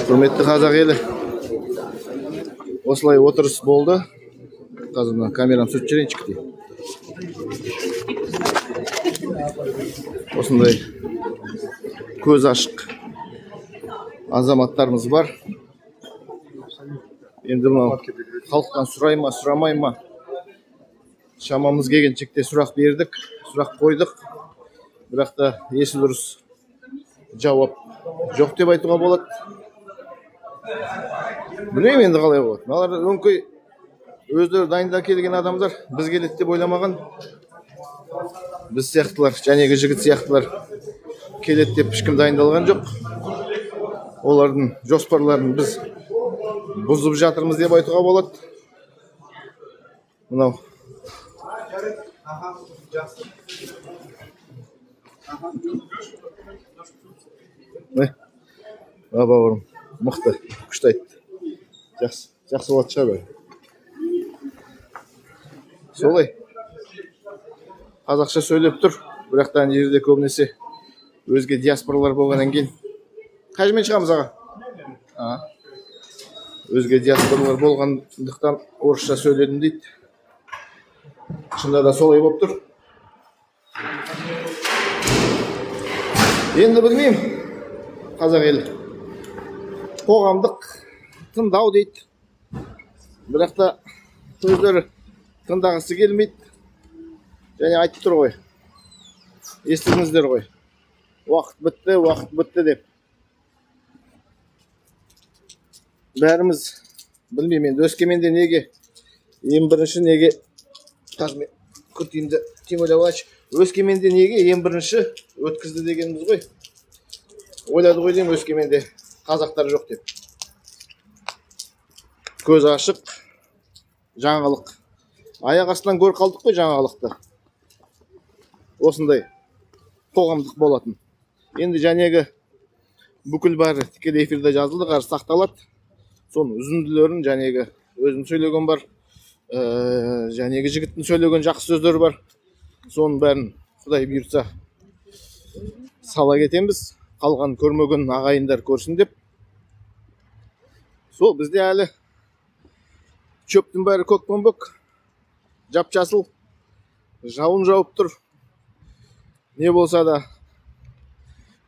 Құрметті қазақ елі, осылай отырыс болды. Қазір мына камерам сүртіп жіберейінші кіде. Осындай көз ашық азаматтарымыз бар. Енді мынау халықтан сұрай ма, сұрамай ма? Шамамыз келгенше сұрақ бердік, сұрақ қойдық. Бірақ та есі дұрыс жауап жоқ деп айтуға болады. Білмеймін енді қалай болады. Мыналар өңкей өздері дайында келген адамдар, біз келеді деп ойламаған. Біз сияқтылар, жәнегі жігіт сияқтылар келеді деп ешкім дайындалған жоқ. Олардың жоспарларын біз бұзып жатырмыз деп айтуға болады. Мынау бауырым мықты, күшті айтты. Жақсы болады шығар. Солай қазақша сөйлеп тұр, бірақ та жерде көбінесе өзге диаспоралар болғаннан кейін. Қайжымен шығамыз аға? Өзге диаспоралар болғандықтан орысша сөйледім дейді. Шында да солай болып тұр. Енді білмеймін, қазақ елі. Қоғамдық тыңдау дейді. Бірақ та өздері тыңдағысы келмейді. Және айтып тұр ғой. Естідіңіздер ғой. Уақыт бітті деп. Бәріміз білмеймін енді Өскеменде неге ең бірінші неге қазір күртейімді темелеп алайыншы. Өскеменде неге ең бірінші өткізді дегеніміз ғой. Ойлады ғой деймін Өскеменде қазақтар жоқ деп. Көз ашық жаңалық. Аяқ астынан көр қалдық қой жаңалықты. Осындай қоғамдық болатын. Енді жәнегі бүкіл бәрі тікелей эфирде жазылды, қазір сақталады. Соның үзінділерін жәнегі өзім сөйлеген бар. Жәнегі жігіттің сөйлеген жақсы сөздері бар. Соның бәрін Құдай бұйыртса сала кетеміз. Қалған көрмеген ағайындар көрсін деп. Сол бізде әлі шөптің бәрі көкпеңбек, жап-жасыл, жауын жауып тұр. Не болса да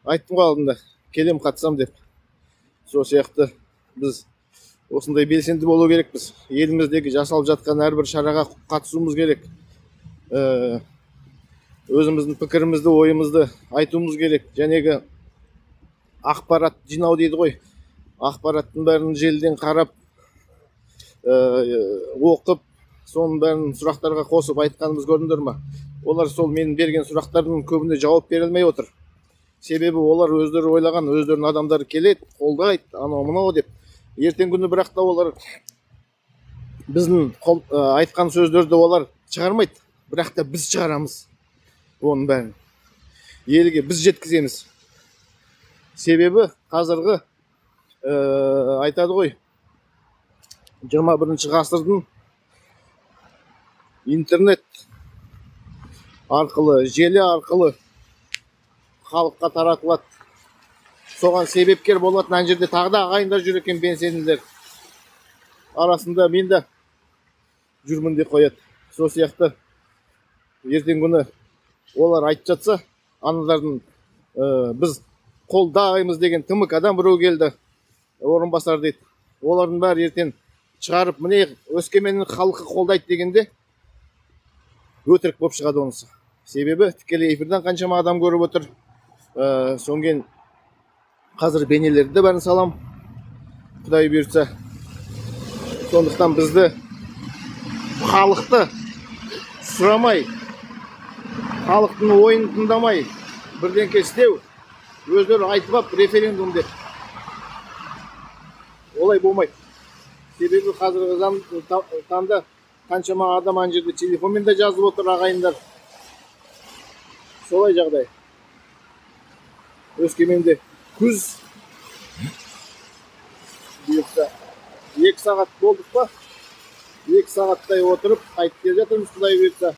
айттым ғой алдында, келем қатысам деп. Сол сияқты біз осындай белсенді болу керекпіз. Еліміздегі жасалып жатқан әрбір шараға қатысуымыз керек. Өзіміздің пікірімізді, ойымызды айтуымыз керек. Жәнегі ақпарат жинау дейді ғой. Ақпараттың бәрін желден қарап, оқып, соның бәрін сұрақтарға қосып айтқанымыз көрдіңдер ма? Олар сол менің берген сұрақтардың көбіне жауап бере алмай отыр. Себебі олар өздері ойлаған, өздерінің адамдары келеді, қолдайды, анау-мынау деп. Ертең күні бірақ та олар біздің айтқан сөздерді олар шығармайды. Бірақ та біз шығарамыз. Оның бәрін елге біз жеткіземіз. Себебі қазіргі айтады ғой, 21 ғасырдың интернет арқылы, желі арқылы халыққа таратылады. Соған себепкер болатын ан жерде тағы да ағайындар жүр екен, белсенділер. Арасында мен де жүрмін деп қояды. Сол сияқты ертең күні олар айтып жатса, аналардың біз қолдаймыз деген тымық адам біреу келді, орынбасар дейді. Олардың бәрі ертең шығарып, міне Өскеменнің халқы қолдайды дегенде өтірік болып шығады онысы. Себебі тікелей эфирден қаншама адам көріп отыр. Сонген қазір бейнелерді бәрін салам, Құдай бұйыртса. Сондықтан бізді халықты сұрамай, халықтың ойын тыңдамай, бірдеңке істеу, өздері айтып ап референдум деп. Олай болмайды. Себебі қазіргі таңда қаншама адам ан жерде телефонмен де жазып отыр ағайындар. Солай жағдай. Өскеменде күз бұйыртса 2 сағат болдық па? 2 сағаттай отырып қайтып келе жатырмыз, Құдай бұйыртса.